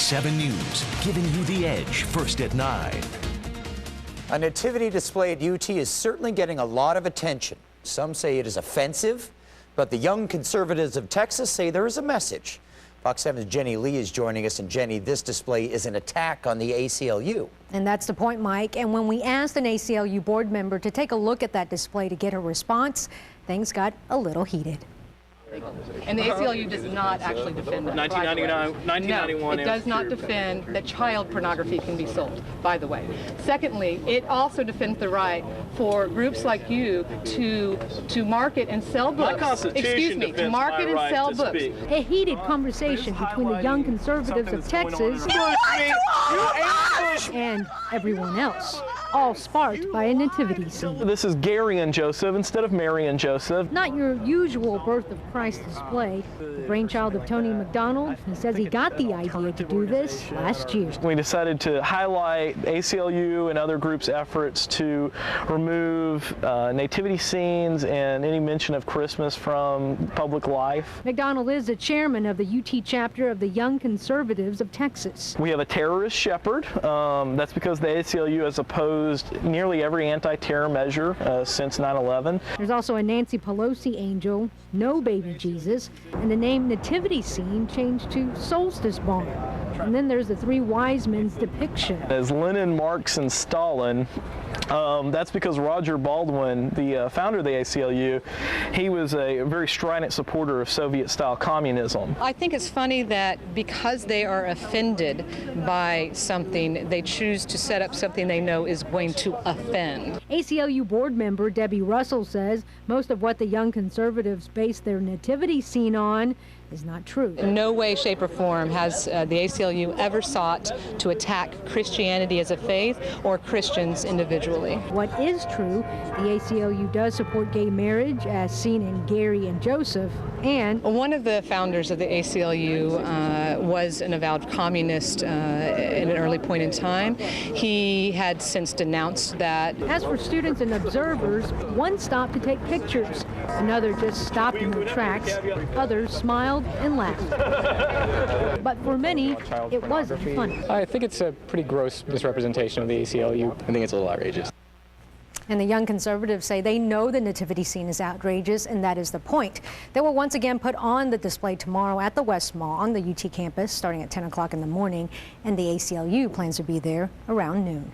Fox 7 News, giving you the edge first at 9. A nativity display at UT is certainly getting a lot of attention. Some say it is offensive, but the young conservatives of Texas say there is a message. Fox 7's Jenni Lee is joining us, and Jenni, this display is an attack on the ACLU. And that's the point, Mike. And when we asked an ACLU board member to take a look at that display to get a response, things got a little heated. And the ACLU does not actually defend that. 1991. No, it does not defend that child pornography can be sold, by the way. Secondly, it also defends the right for groups like you to market and sell books. Excuse me, to market and sell books. A heated conversation between the young conservatives of Texas and everyone else, all sparked by a nativity scene. This is Gary and Joseph instead of Mary and Joseph. Not your usual birth of Christ display. The brainchild of Tony McDonald. He says he got the idea to do this last year. We decided to highlight ACLU and other groups' efforts to remove nativity scenes and any mention of Christmas from public life. McDonald is the chairman of the UT chapter of the Young Conservatives of Texas. We have a terrorist shepherd. That's because the ACLU has opposed nearly every anti-terror measure since 9/11. There's also a Nancy Pelosi angel, no baby Jesus, and the name nativity scene changed to solstice barn. And then there's the three wise men's depiction. As Lenin, Marx, and Stalin, that's because Roger Baldwin, the founder of the ACLU, he was a very strident supporter of Soviet-style communism. I think it's funny that because they are offended by something, they choose to set up something they know is going to offend. ACLU board member Debbie Russell says most of what the young conservatives base their nativity scene on is not true. In no way, shape, or form has the ACLU ever sought to attack Christianity as a faith or Christians individually. What is true, the ACLU does support gay marriage as seen in Gary and Joseph, and one of the founders of the ACLU was an avowed communist at an early point in time. He had since denounced that. As for students and observers, one stopped to take pictures, another just stopped in their tracks, others smiled and laughed. But for many, it wasn't funny. I think it's a pretty gross misrepresentation of the ACLU. I think it's a little outrageous. And the young conservatives say they know the nativity scene is outrageous, and that is the point. They will once again put on the display tomorrow at the West Mall on the UT campus starting at 10 o'clock in the morning, and the ACLU plans to be there around noon.